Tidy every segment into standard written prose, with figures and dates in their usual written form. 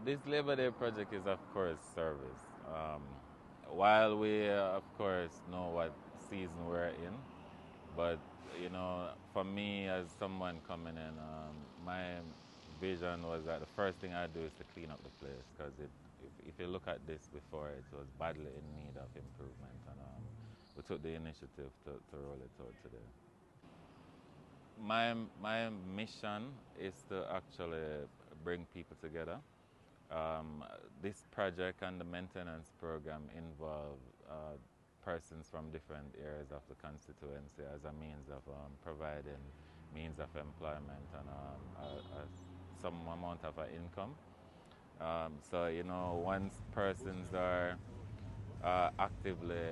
This Labor Day project is, of course, service. While we, of course, know what season we're in, but for me as someone coming in, my vision was that the first thing I do is to clean up the place because if you look at this before, it was badly in need of improvement, and we took the initiative to roll it out today. My mission is to actually bring people together. This project and the maintenance program involve persons from different areas of the constituency as a means of providing means of employment and some amount of income. So once persons are actively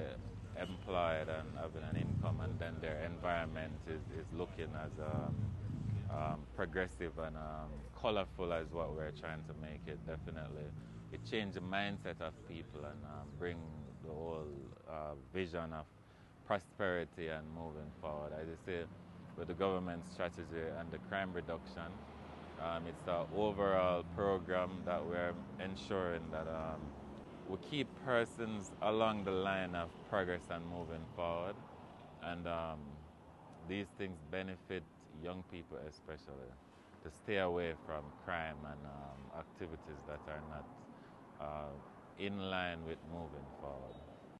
employed and having an income, and then their environment is looking as progressive and colorful as what we're trying to make it. Definitely, it changed the mindset of people and bring the whole vision of prosperity and moving forward. As I say, with the government strategy and the crime reduction, it's the overall program that we're ensuring that we keep persons along the line of progress and moving forward. And these things benefit young people especially to stay away from crime and activities that are not in line with moving forward.